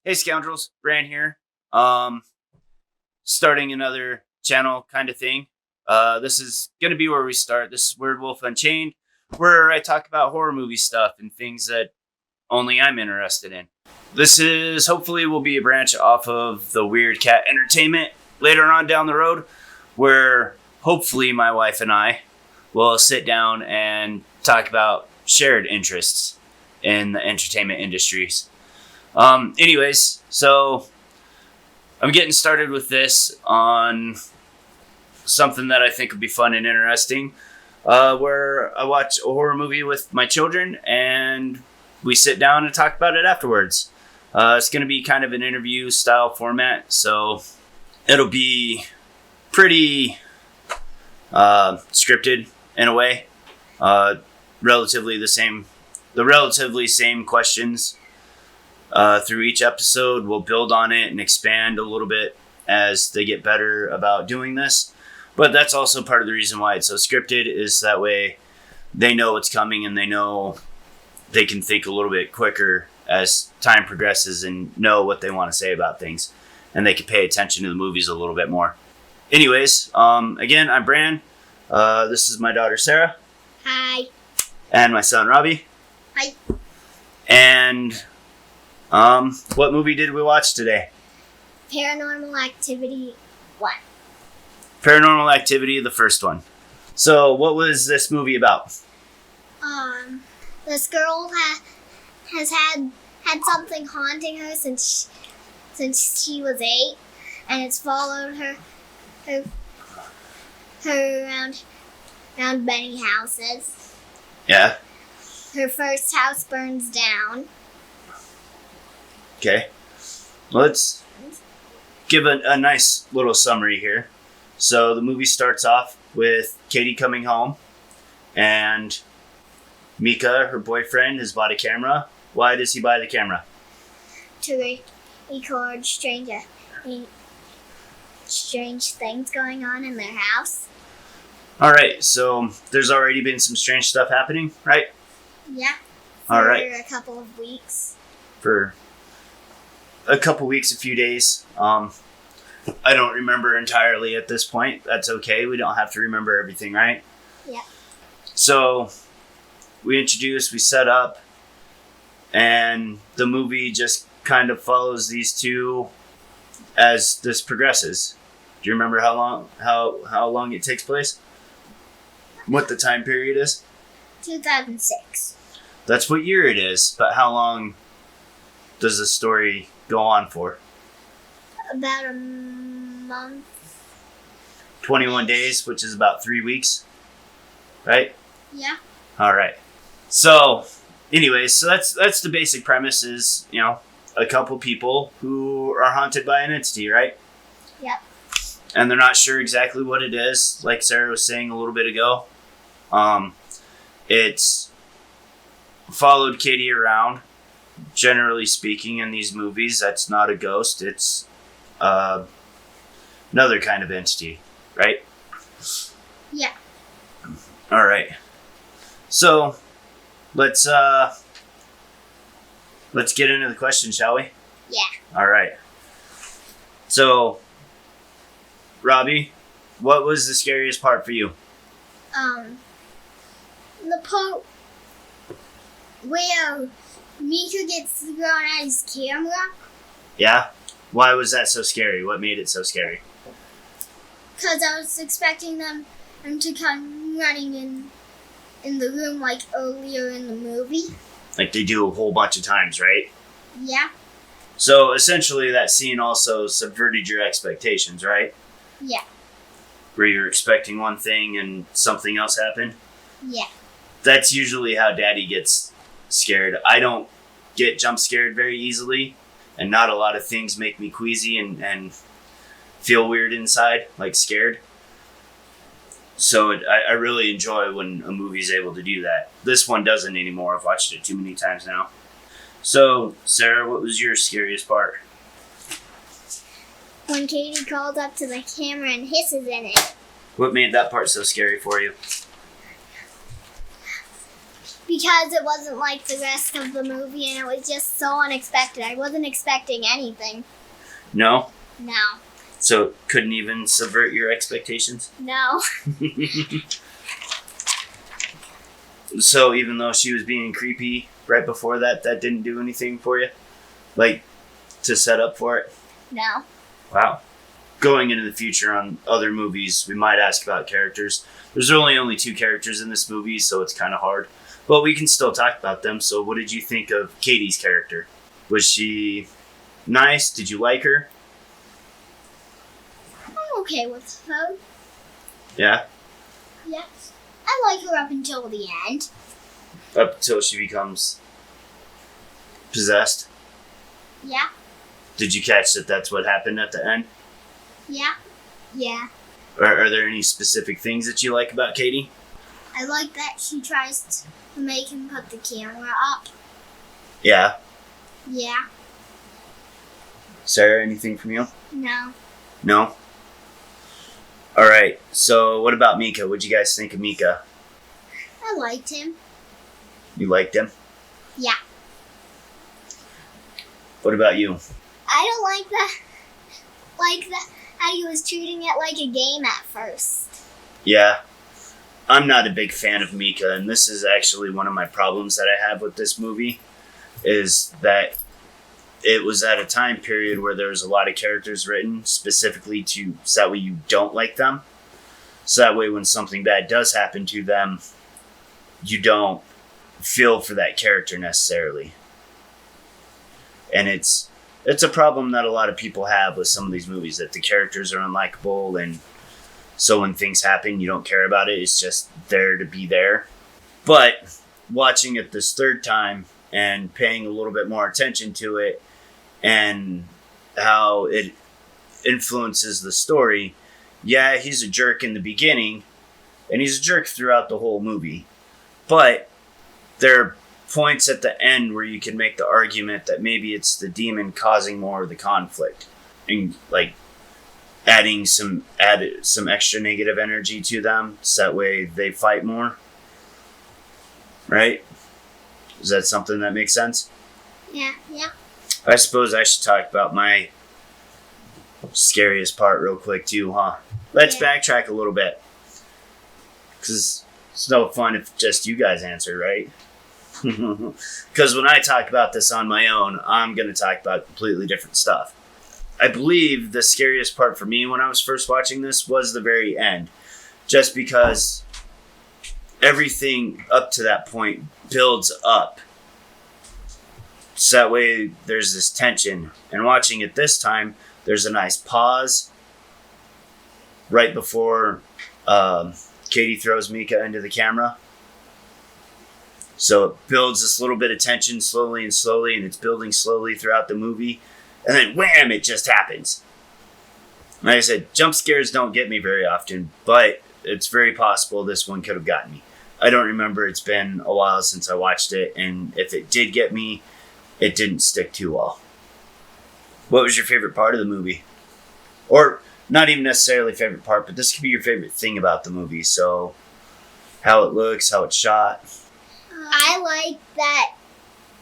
Hey scoundrels, Bran here. Starting another channel kind of thing. This is gonna be where we start. This is Weird Wolf Unchained, where I talk about horror movie stuff and things that only I'm interested in. This is hopefully will be a branch off of the Weird Cat Entertainment later on down the road, where hopefully my wife and I will sit down and talk about shared interests in the entertainment industries. Anyways, so I'm getting started with this on something that I think would be fun and interesting, where I watch a horror movie with my children and we sit down and talk about it afterwards. It's going to be kind of an interview style format, so it'll be pretty scripted in a way. Relatively same questions through each episode. We'll build on it and expand a little bit as they get better about doing this. But that's also part of the reason why it's so scripted, is that way they know what's coming and they know they can think a little bit quicker as time progresses and know what they want to say about things. And they can pay attention to the movies a little bit more. Anyways, again, I'm Bran. This is my daughter, Sarah. Hi. And my son, Robbie. Hi. And what movie did we watch today? Paranormal Activity 1. Paranormal Activity, the first one. So, what was this movie about? This girl has had something haunting her since she was 8, and it's followed her around many houses. Yeah. Her first house burns down. Okay. Let's give a nice little summary here. So the movie starts off with Katie coming home, and Mika, her boyfriend, has bought a camera. Why does he buy the camera? To record strange things going on in their house. All right, so there's already been some strange stuff happening, right? Yeah. All right. For a couple of weeks. For a couple weeks, a few days. I don't remember entirely at this point. That's okay. We don't have to remember everything, right? Yeah. So we set up, and the movie just kind of follows these two as this progresses. Do you remember how long it takes place? What the time period is? 2006. That's what year it is, but how long does the story go on for? About a month. 21 days, which is about 3 weeks, right? Yeah. All right. So, anyways, so that's the basic premise is, a couple people who are haunted by an entity, right? Yep. And they're not sure exactly what it is, like Sarah was saying a little bit ago. It's followed Katie around. Generally speaking, in these movies, that's not a ghost. It's another kind of entity, right? Yeah. All right. So let's get into the question, shall we? Yeah. All right. So, Robbie, what was the scariest part for you? The part where Mika gets thrown at his camera. Yeah? Why was that so scary? What made it so scary? Because I was expecting them to come running in the room like earlier in the movie. Like they do a whole bunch of times, right? Yeah. So essentially that scene also subverted your expectations, right? Yeah. Where you're expecting one thing and something else happened? Yeah. That's usually how Daddy gets scared. I don't get jump scared very easily, and not a lot of things make me queasy and feel weird inside, like scared. So I really enjoy when a movie's able to do that. This one doesn't anymore. I've watched it too many times now. So, Sarah, what was your scariest part? When Katie crawls up to the camera and hisses in it. What made that part so scary for you? Because it wasn't like the rest of the movie, and it was just so unexpected. I wasn't expecting anything. No? No. So couldn't even subvert your expectations? No. So even though she was being creepy right before that didn't do anything for you? Like, to set up for it? No. Wow. Going into the future on other movies, we might ask about characters. There's only 2 characters in this movie, so it's kind of hard. But we can still talk about them. So what did you think of Katie's character? Was she nice? Did you like her? I'm okay with her. Yeah? Yes. I like her up until the end. Up until she becomes possessed? Yeah. Did you catch that that's what happened at the end? Yeah. Yeah. Are there any specific things that you like about Katie? I like that she tries to make him put the camera up. Yeah. Yeah. Sarah, anything from you? No. No? Alright, so what about Mika? What'd you guys think of Mika? I liked him. You liked him? Yeah. What about you? I don't like that how he was treating it like a game at first. Yeah. I'm not a big fan of Mika, and this is actually one of my problems that I have with this movie, is that it was at a time period where there was a lot of characters written specifically so that way you don't like them. So that way when something bad does happen to them, you don't feel for that character necessarily. And it's a problem that a lot of people have with some of these movies, that the characters are unlikable, and so when things happen, you don't care about it. It's just there to be there. But watching it this third time and paying a little bit more attention to it and how it influences the story, yeah, he's a jerk in the beginning, and he's a jerk throughout the whole movie. But there are points at the end where you can make the argument that maybe it's the demon causing more of the conflict, and like adding some extra negative energy to them, so that way they fight more. Right? Is that something that makes sense? Yeah. Yeah. I suppose I should talk about my scariest part real quick too, huh? Let's backtrack a little bit, because it's no fun if just you guys answer, right? Because when I talk about this on my own, I'm going to talk about completely different stuff. I believe the scariest part for me when I was first watching this was the very end, just because everything up to that point builds up. So that way there's this tension. And watching it this time, there's a nice pause right before Katie throws Mika into the camera. So it builds this little bit of tension slowly, and it's building slowly throughout the movie. And then wham, it just happens. Like I said, jump scares don't get me very often, but it's very possible this one could have gotten me. I don't remember. It's been a while since I watched it, and if it did get me, it didn't stick too well. What was your favorite part of the movie? Or not even necessarily favorite part, but this could be your favorite thing about the movie. So how it looks, how it's shot. I like that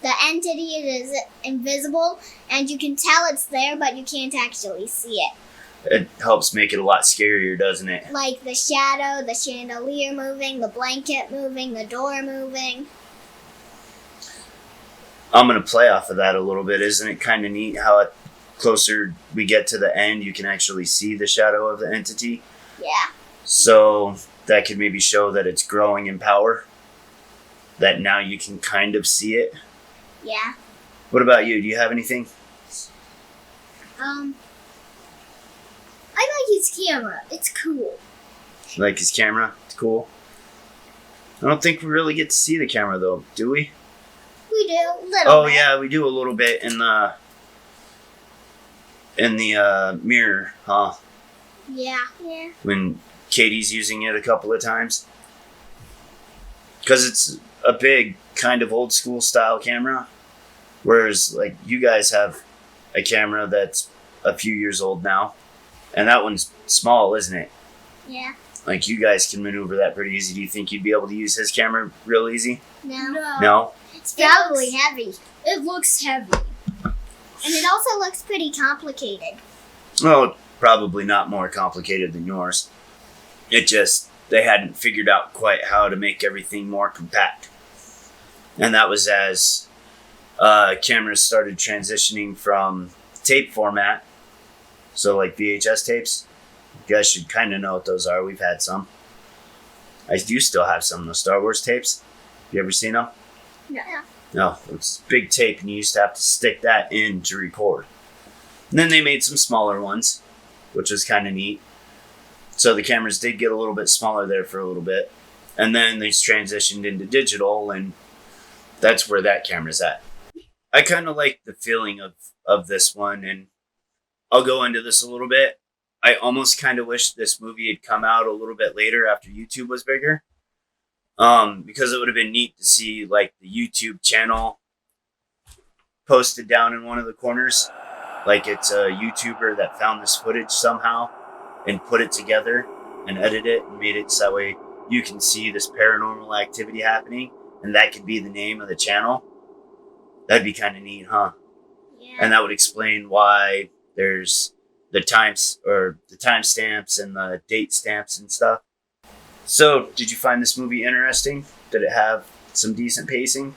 the entity is invisible, and you can tell it's there, but you can't actually see it. It helps make it a lot scarier, doesn't it? Like the shadow, the chandelier moving, the blanket moving, the door moving. I'm going to play off of that a little bit. Isn't it kind of neat how closer we get to the end, you can actually see the shadow of the entity? Yeah. So that could maybe show that it's growing in power. That now you can kind of see it. Yeah. What about you? Do you have anything? I like his camera. It's cool. You like his camera? It's cool. I don't think we really get to see the camera though, do we? We do a little bit. Yeah, we do a little bit in the mirror, huh? Yeah. Yeah. When Katie's using it a couple of times. Because it's a big kind of old school style camera. Whereas like you guys have a camera that's a few years old now. And that one's small, isn't it? Yeah. Like, you guys can maneuver that pretty easy. Do you think you'd be able to use his camera real easy? No. No? It's probably heavy. It looks heavy. And it also looks pretty complicated. Well, probably not more complicated than yours. It just, they hadn't figured out quite how to make everything more compact. And that was as cameras started transitioning from tape format. So like VHS tapes. You guys should kind of know what those are. We've had some. I do still have some of the Star Wars tapes. You ever seen them? Yeah. No, it's big tape, and you used to have to stick that in to record. And then they made some smaller ones, which was kind of neat. So the cameras did get a little bit smaller there for a little bit. And then they transitioned into digital, and that's where that camera's at. I kind of like the feeling of this one, and I'll go into this a little bit. I almost kind of wish this movie had come out a little bit later after YouTube was bigger. Because it would have been neat to see like the YouTube channel posted down in one of the corners. Like it's a YouTuber that found this footage somehow and put it together and edited it and made it so that way you can see this paranormal activity happening, and that could be the name of the channel. That'd be kind of neat, huh? Yeah. And that would explain why there's the timestamps and the date stamps and stuff. So, did you find this movie interesting? Did it have some decent pacing?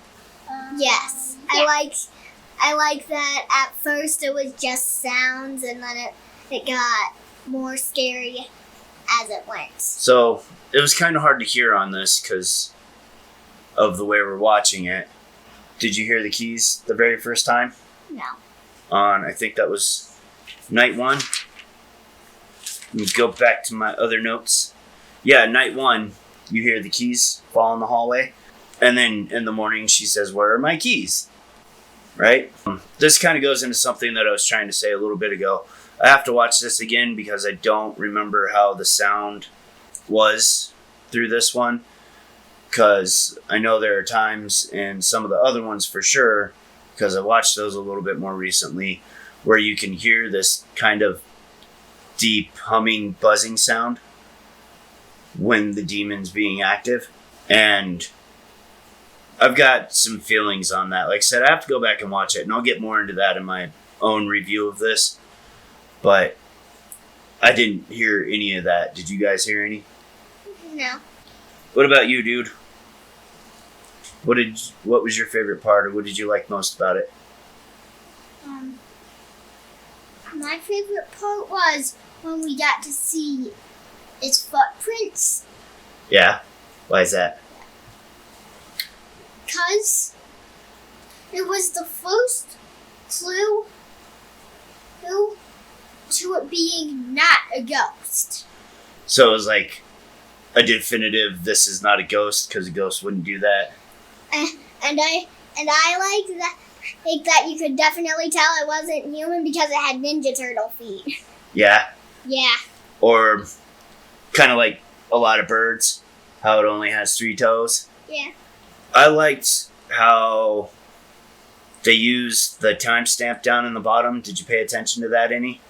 Yes. I like that at first it was just sounds, and then it got more scary as it went. So, it was kind of hard to hear on this because of the way we're watching it. Did you hear the keys the very first time? No. I think that was night one. Let me go back to my other notes. Yeah, night one, you hear the keys fall in the hallway. And then in the morning, she says, "Where are my keys?" Right? This kind of goes into something that I was trying to say a little bit ago. I have to watch this again because I don't remember how the sound was through this one. Because I know there are times in some of the other ones for sure, because I watched those a little bit more recently, where you can hear this kind of deep humming, buzzing sound when the demon's being active. And I've got some feelings on that. Like I said, I have to go back and watch it, and I'll get more into that in my own review of this. But I didn't hear any of that. Did you guys hear any? No. What about you, dude? What was your favorite part, or what did you like most about it? My favorite part was when we got to see its footprints. Yeah? Why is that? Because it was the first clue to it being not a ghost. So it was like a definitive, this is not a ghost, because a ghost wouldn't do that. And I like that. Like that, you could definitely tell it wasn't human because it had Ninja Turtle feet. Yeah? Yeah. Or kind of like a lot of birds, how it only has 3 toes. Yeah. I liked how they used the timestamp down in the bottom. Did you pay attention to that any?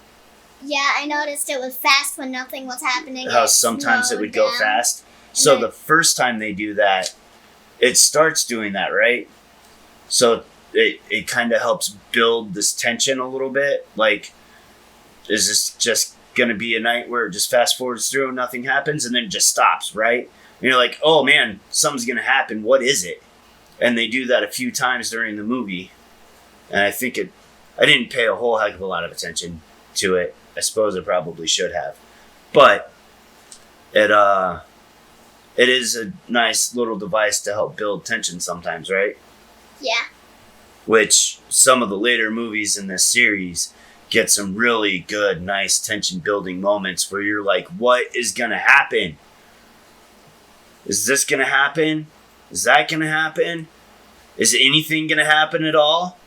Yeah, I noticed it was fast when nothing was happening. How sometimes it would go fast. So the first time they do that, it starts doing that, right? So it kind of helps build this tension a little bit. Like, is this just going to be a night where it just fast forwards through and nothing happens, and then it just stops, right? And you're like, oh man, something's going to happen. What is it? And they do that a few times during the movie. And I think I didn't pay a whole heck of a lot of attention to it. I suppose I probably should have. But it is a nice little device to help build tension sometimes, right? Yeah. Which some of the later movies in this series get some really good, nice tension building moments where you're like, what is going to happen? Is this going to happen? Is that going to happen? Is anything going to happen at all?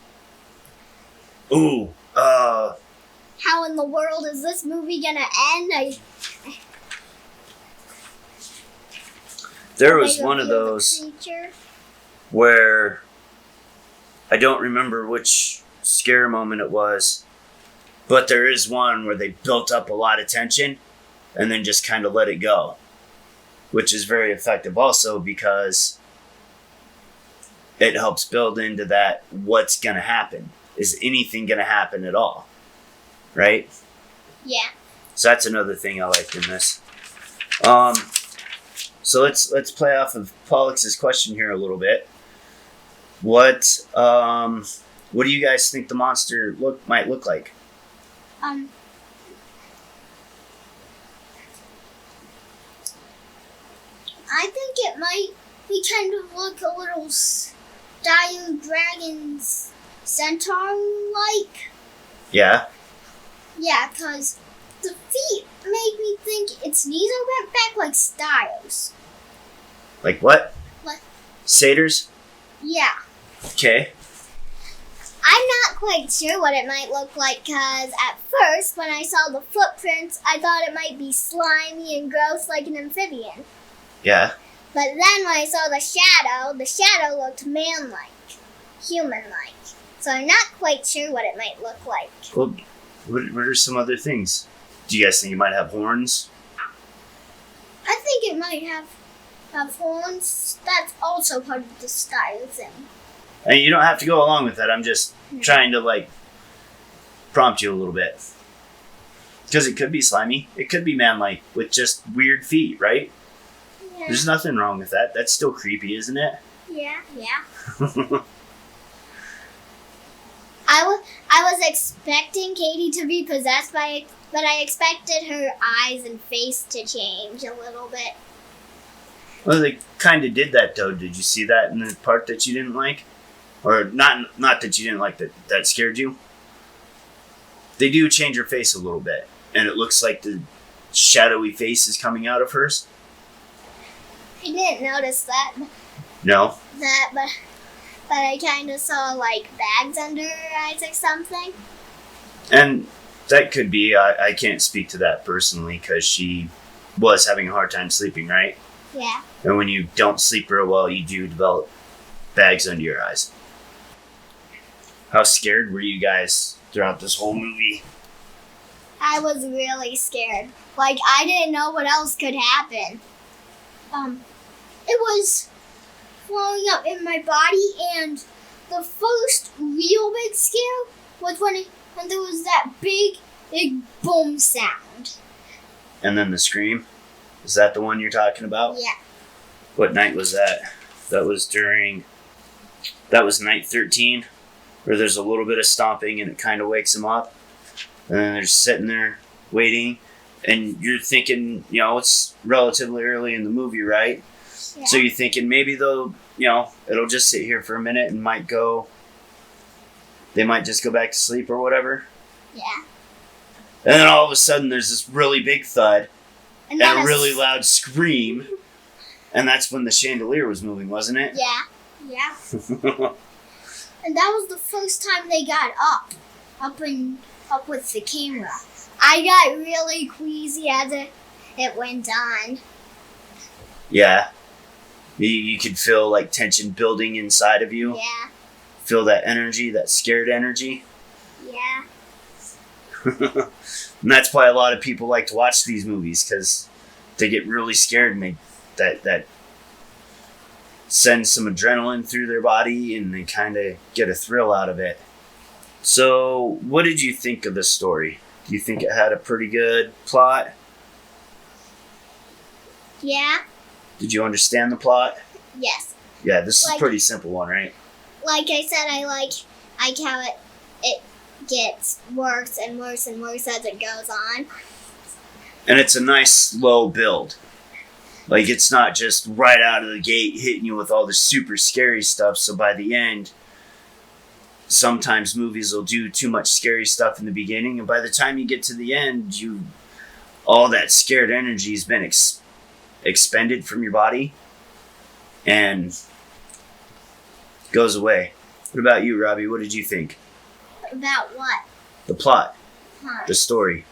Ooh, How in the world is this movie gonna end? There was one of those where I don't remember which scare moment it was, but there is one where they built up a lot of tension and then just kind of let it go. which is very effective also because it helps build into that what's going to happen. Is anything going to happen at all? Right? Yeah. So that's another thing I liked in this. So let's play off of Pollux's question here a little bit. What do you guys think the monster might look like? I think it might be kind of look a little style dragon's centaur-like. Yeah? Yeah, because the feet made me think its knees are bent back like styles. Like what? Like, Satyrs? yeah. Okay. I'm not quite sure what it might look like because at first, when I saw the footprints, I thought it might be slimy and gross like an amphibian. Yeah. But then when I saw the shadow looked man-like, human-like. So I'm not quite sure what it might look like. Well, what are some other things? Do you guys think it might have horns? I think it might have horns. That's also part of the style thing. And you don't have to go along with that. I'm just trying to prompt you a little bit. Because it could be slimy. It could be man-like with just weird feet, right? Yeah. There's nothing wrong with that. That's still creepy, isn't it? Yeah. I was expecting Katie to be possessed by it, but I expected her eyes and face to change a little bit. Well, they kind of did that, though. Did you see that in the part that you didn't like? Or not that you didn't like, that scared you? They do change her face a little bit. And it looks like the shadowy face is coming out of hers. I didn't notice that. No? But I kind of saw bags under her eyes or something. And that could be. I can't speak to that personally because she was having a hard time sleeping, right? Yeah. And when you don't sleep real well, you do develop bags under your eyes. How scared were you guys throughout this whole movie? I was really scared. I didn't know what else could happen. It was flowing up in my body, and the first real big scare was when there was that big boom sound. And then the scream? Is that the one you're talking about? Yeah. What night was that? That was night 13, where there's a little bit of stomping and it kind of wakes them up. And then they're sitting there waiting, and you're thinking, it's relatively early in the movie, right? Yeah. So you're thinking maybe they'll, it'll just sit here for a minute and they might just go back to sleep or whatever. Yeah. And then all of a sudden there's this really big thud and then a really loud scream. And that's when the chandelier was moving, wasn't it? Yeah. Yeah. And that was the first time they got up with the camera. I got really queasy as it went on. Yeah. You could feel tension building inside of you. Yeah. Feel that energy, that scared energy. Yeah. And that's why a lot of people like to watch these movies, because they get really scared and that sends some adrenaline through their body and they kind of get a thrill out of it. So, what did you think of the story? Do you think it had a pretty good plot? Yeah. Did you understand the plot? Yes. Yeah, this is a pretty simple one, right? Like I said, I like how it gets worse and worse and worse as it goes on. And it's a nice slow build. It's not just right out of the gate hitting you with all the super scary stuff. So by the end, sometimes movies will do too much scary stuff in the beginning. And by the time you get to the end, all that scared energy has been expended from your body and goes away. What about you, Robbie? What did you think? About what? The plot. Huh. The story.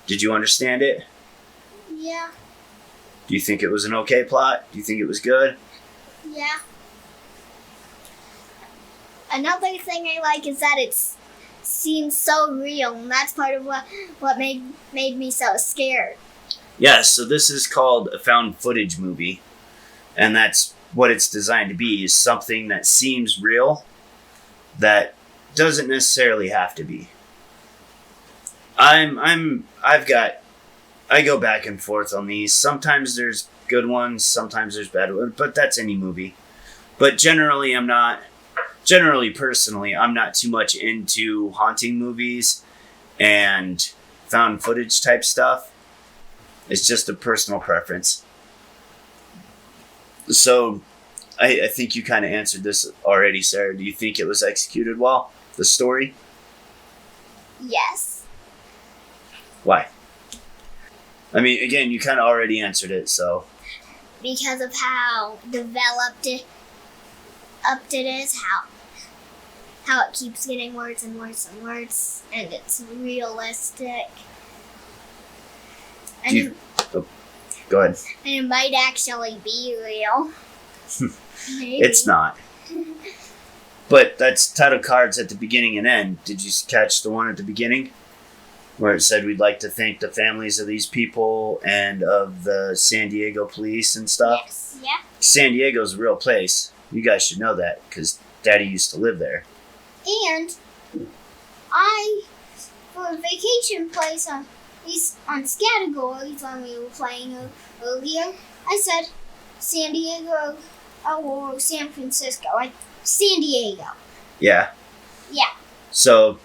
Did you understand it? Yeah. Do you think it was an okay plot? Do you think it was good? Yeah. Another thing I like is that it seems so real, and that's part of what made me so scared. Yeah, so this is called a found footage movie, and that's what it's designed to be, is something that seems real that doesn't necessarily have to be. I go back and forth on these. Sometimes there's good ones, sometimes there's bad ones, but that's any movie. But personally, I'm not too much into haunting movies and found footage type stuff. It's just a personal preference. So, I think you kind of answered this already, Sarah. Do you think it was executed well, the story? Yes. Why? I mean, again, you kind of already answered it, so. Because of how developed it is, how it keeps getting worse and worse and worse, and it's realistic. And Go ahead. And it might actually be real. Maybe. It's not. But that's title cards at the beginning and end. Did you catch the one at the beginning? Where it said we'd like to thank the families of these people and of the San Diego police and stuff? Yes, yeah. San Diego's a real place. You guys should know that, because Daddy used to live there. And for a vacation place on categories when we were playing earlier, I said San Diego or San Francisco. San Diego. Yeah. Yeah. So,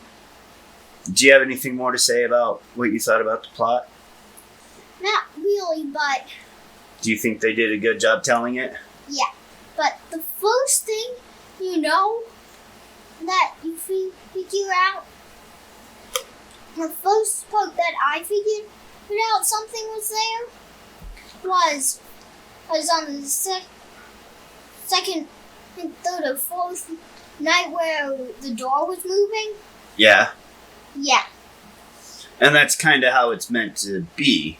do you have anything more to say about what you thought about the plot? Not really, but... Do you think they did a good job telling it? Yeah. But the first thing that you figure out, the first part that I figured out something was there was on the second, third, or fourth night where the door was moving. Yeah. Yeah. And that's kind of how it's meant to be.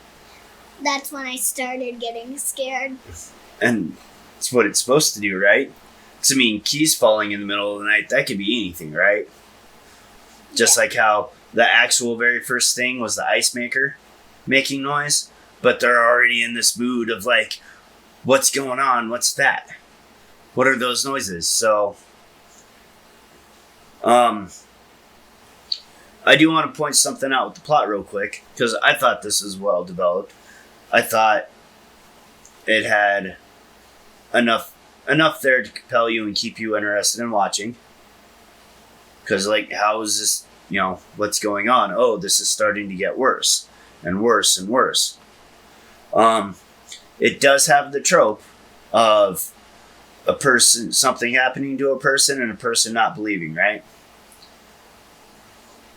That's when I started getting scared. And it's what it's supposed to do, right? Because, I mean, keys falling in the middle of the night, that could be anything, right? Just like how the actual very first thing was the ice maker making noise, but they're already in this mood of like, what's going on? What's that? What are those noises? So, I do want to point something out with the plot real quick, because I thought this was well developed. I thought it had enough there to compel you and keep you interested in watching. Because, like, how is this, what's going on? Oh, this is starting to get worse and worse and worse. It does have the trope of something happening to a person and a person not believing, right?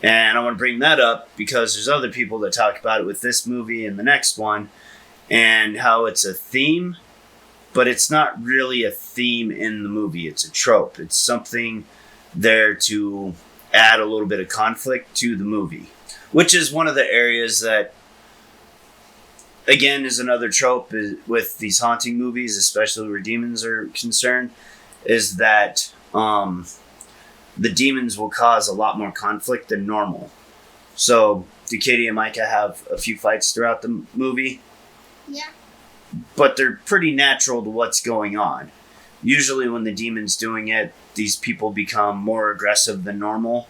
And I want to bring that up because there's other people that talk about it with this movie and the next one, and how it's a theme, but it's not really a theme in the movie. It's a trope. It's something there to add a little bit of conflict to the movie, which is one of the areas that, again, is another trope with these haunting movies, especially where demons are concerned, is that the demons will cause a lot more conflict than normal. So, do Katie and Micah have a few fights throughout the movie? Yeah. But they're pretty natural to what's going on. Usually when the demon's doing it, these people become more aggressive than normal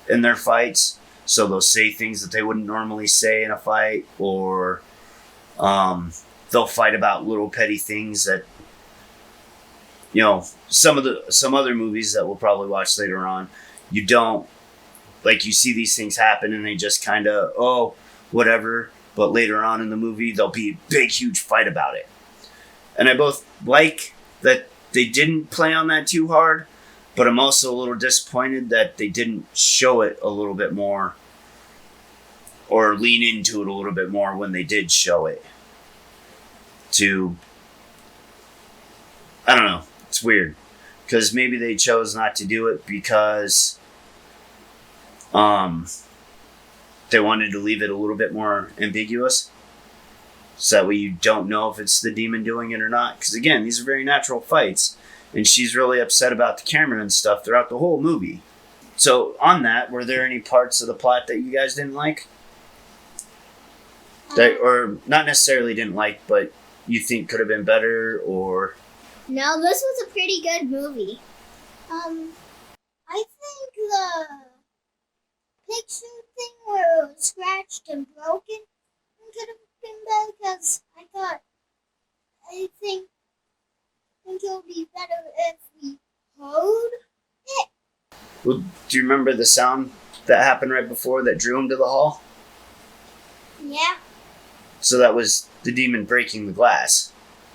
in their fights. So they'll say things that they wouldn't normally say in a fight, or they'll fight about little petty things that, some other movies that we'll probably watch later on, you see these things happen and they just kind of, oh, whatever. But later on in the movie, there'll be a big, huge fight about it. And I both like that they didn't play on that too hard, but I'm also a little disappointed that they didn't show it a little bit more or lean into it a little bit more when they did show it. I don't know. It's weird. Because maybe they chose not to do it because they wanted to leave it a little bit more ambiguous. So that way you don't know if it's the demon doing it or not. Because again, these are very natural fights. And she's really upset about the camera and stuff throughout the whole movie. So on that, were there any parts of the plot that you guys didn't like? That, or not necessarily didn't like, but you think could have been better, or No, this was a pretty good movie. I think the picture thing where it was scratched and broken could have been better because I think it would be better if we heard it. well, do you remember the sound that happened right before that drew him to the hall? Yeah, So that was the demon breaking the glass.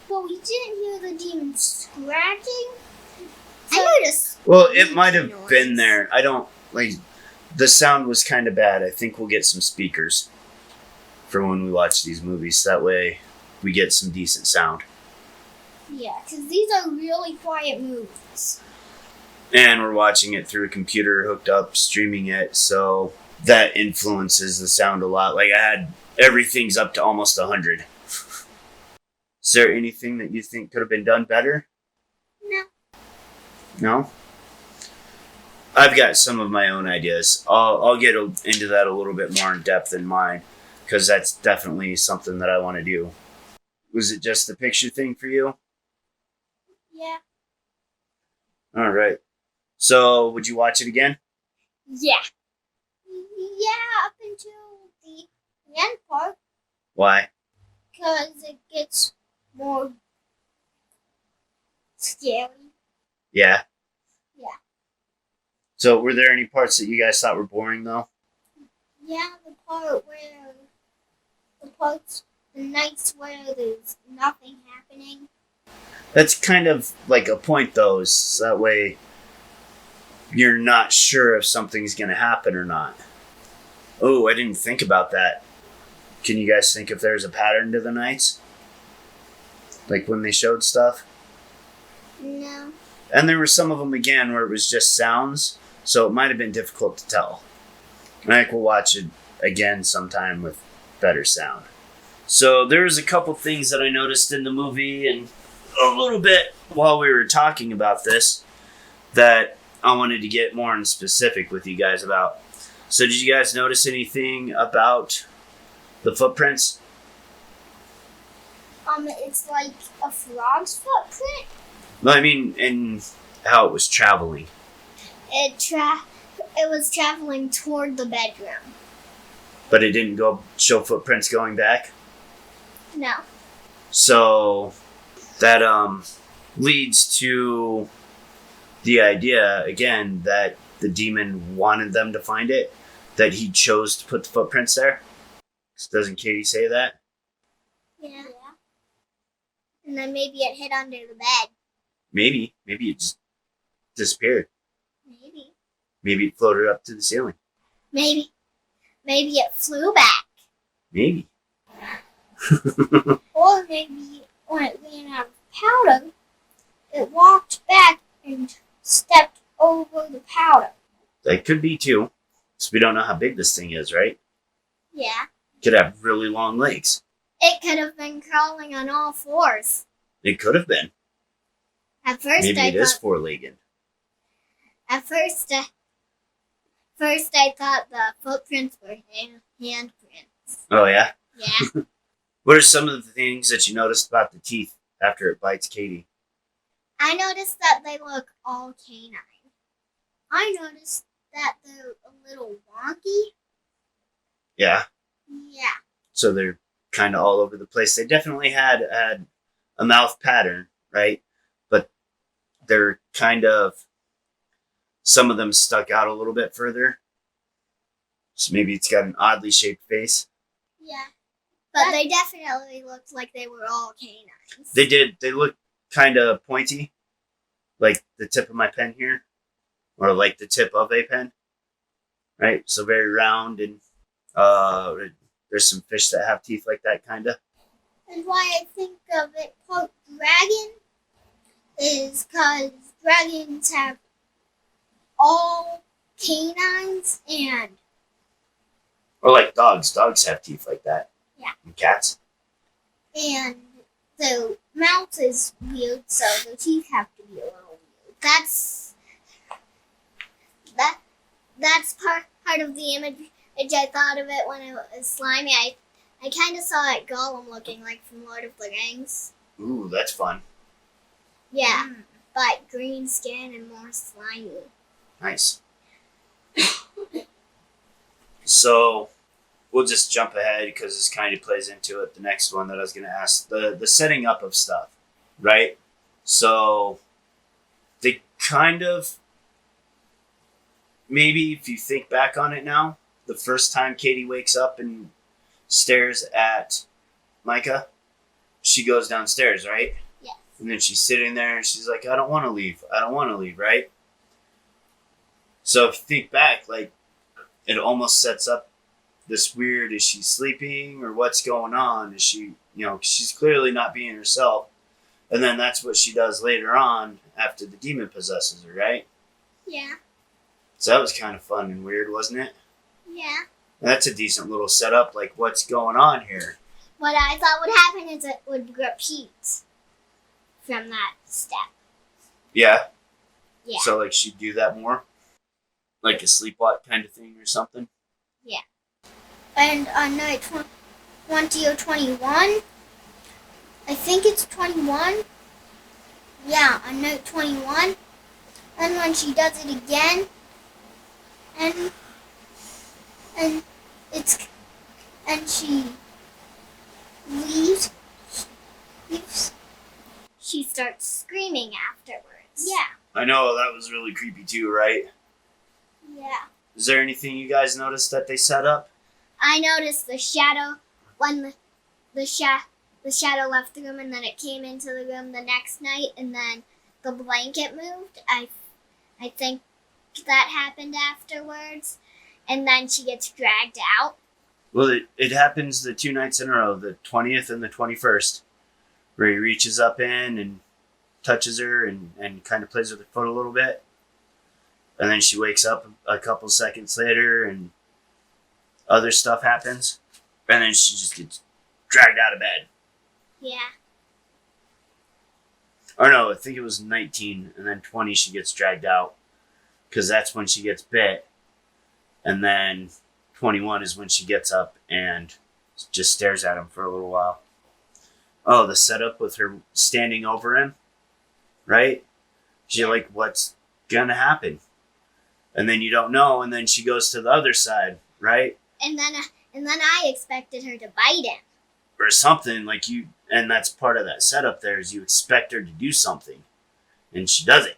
but we didn't hear the demon scratching. I heard a Well, it might have noise. been there. I don't like. The sound was kind of bad. I think we'll get some speakers for when we watch these movies. That way, we get some decent sound. Yeah, because these are really quiet movies. And we're watching it through a computer hooked up, streaming it, so that influences the sound a lot. Like I had everything's up to almost 100. Is there anything that you think could have been done better? No. No? I've got some of my own ideas. I'll get into that a little bit more in depth in mine, because that's definitely something that I want to do. Was it just the picture thing for you? Yeah. All right. So, would you watch it again? Yeah. Yeah, up until the end part, Why? because it gets more scary. Yeah. Yeah. So, were there any parts that you guys thought were boring, though? Yeah, the nights where there's nothing happening. That's kind of like a point, though, is that way you're not sure if something's going to happen or not. Oh, I didn't think about that. Can you guys think if there's a pattern to the nights? Like when they showed stuff? No. And there were some of them, again, where it was just sounds, so it might have been difficult to tell. I think we'll watch it again sometime with better sound. So there's a couple things that I noticed in the movie and a little bit while we were talking about this that I wanted to get more in specific with you guys about. So did you guys notice anything about the footprints? It's like a frog's footprint. No, I mean, and how it was traveling. It was traveling toward the bedroom. But it didn't go show footprints going back? No. So that leads to the idea, again, that the demon wanted them to find it, that he chose to put the footprints there. Doesn't Katie say that? Yeah. And then maybe it hid under the bed. Maybe. Maybe it just disappeared. Maybe. Maybe it floated up to the ceiling. Maybe it flew back. Maybe. Or maybe when it ran out of powder, it walked back and stepped over the powder. That could be too. So we don't know how big this thing is, right? Yeah. Could have really long legs. It could have been crawling on all fours. It could have been. At first, Maybe it is four-legged. At first, I thought the footprints were handprints. Oh, yeah? Yeah. What are some of the things that you noticed about the teeth after it bites Katie? I noticed that they look all canine. I noticed that they're a little wonky. Yeah. Yeah. So they're kind of all over the place. They definitely had a mouth pattern, right? But they're kind of, some of them stuck out a little bit further. So maybe it's got an oddly shaped face. Yeah. But they definitely looked like they were all canines. They did. They looked kind of pointy, like the tip of my pen here, or like the tip of a pen, right? So very round, and there's some fish that have teeth like that, kind of. And why I think of it called dragon is because dragons have all canines and... Or like dogs. Dogs have teeth like that. Yeah. And cats. And the mouth is weird, so the teeth have to be a little weird. That's part of the image I thought of it when it was slimy. I I kind of saw it Gollum looking like from Lord of the Rings. Ooh, that's fun. Yeah, but green skin and more slimy. Nice. So, we'll just jump ahead because this kind of plays into it. The next one that I was going to ask, the setting up of stuff, right? So, they kind of, maybe if you think back on it now, the first time Katie wakes up and stares at Micah, she goes downstairs, right? Yes. And then she's sitting there and she's like, I don't want to leave. I don't want to leave, right? So if you think back, like, it almost sets up this weird, is she sleeping or what's going on? Is she, she's clearly not being herself. And then that's what she does later on after the demon possesses her, right? Yeah. So that was kind of fun and weird, wasn't it? Yeah. That's a decent little setup, like what's going on here. What I thought would happen is it would repeat from that step. Yeah? Yeah. So like she'd do that more? Like a sleepwalk kind of thing or something? Yeah. And on night 20 or 21, I think it's 21. Yeah, on night 21. And when she does it again, and she leaves, she starts screaming afterwards. Yeah. I know, that was really creepy too, right? Yeah. Is there anything you guys noticed that they set up? I noticed the shadow when the shadow left the room, and then it came into the room the next night, and then the blanket moved. I think that happened afterwards, and then she gets dragged out. Well, it happens the 2 nights in a row, the 20th and the 21st, where he reaches up in and touches her and kind of plays with her foot a little bit. And then she wakes up a couple seconds later and other stuff happens. And then she just gets dragged out of bed. Yeah. Or no, I think it was 19 and then 20 she gets dragged out. Because that's when she gets bit. And then 21 is when she gets up and just stares at him for a little while. Oh, the setup with her standing over him, right? You're like, what's gonna happen? And then you don't know, and then she goes to the other side, right? And then I expected her to bite him. Or something, like you, and that's part of that setup there, is you expect her to do something. And she doesn't.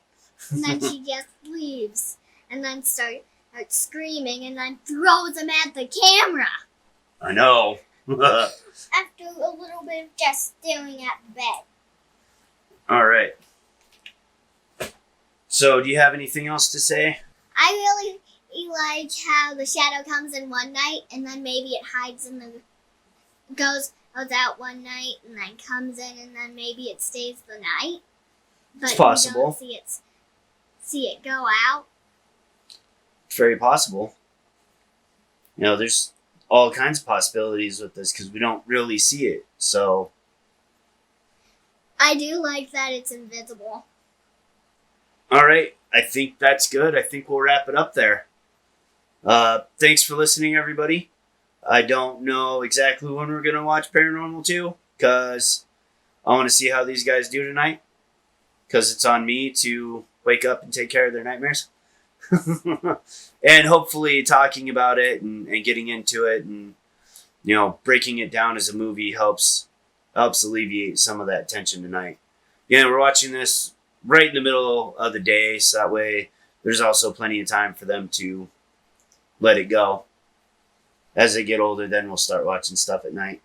And then she just leaves. And then starts screaming, and then throws him at the camera. I know. After a little bit of just staring at the bed. All right. So, do you have anything else to say? I really like how the shadow comes in one night, and then maybe it hides in the goes out one night, and then comes in, and then maybe it stays the night. But it's possible. You don't see it go out. It's very possible. There's all kinds of possibilities with this because we don't really see it. So I do like that it's invisible. All right. I think that's good. I think we'll wrap it up there. Thanks for listening, everybody. I don't know exactly when we're going to watch Paranormal 2 because I want to see how these guys do tonight because it's on me to wake up and take care of their nightmares. And hopefully talking about it and getting into it and, breaking it down as a movie helps alleviate some of that tension tonight. Yeah, we're watching this right in the middle of the day, so that way there's also plenty of time for them to let it go. As they get older, then we'll start watching stuff at night.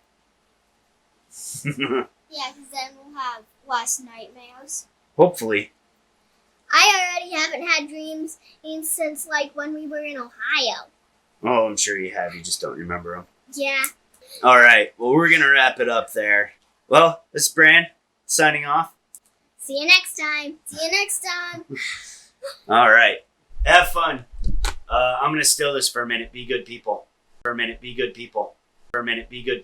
Yeah, because then we'll have less nightmares. Hopefully. I already haven't had dreams since, when we were in Ohio. Oh, I'm sure you have. You just don't remember them. Yeah. All right. Well, we're going to wrap it up there. Well, this is Bran, signing off. See you next time. All right. Have fun. I'm going to steal this for a minute. Be good people. For a minute, be good people. For a minute, be good people.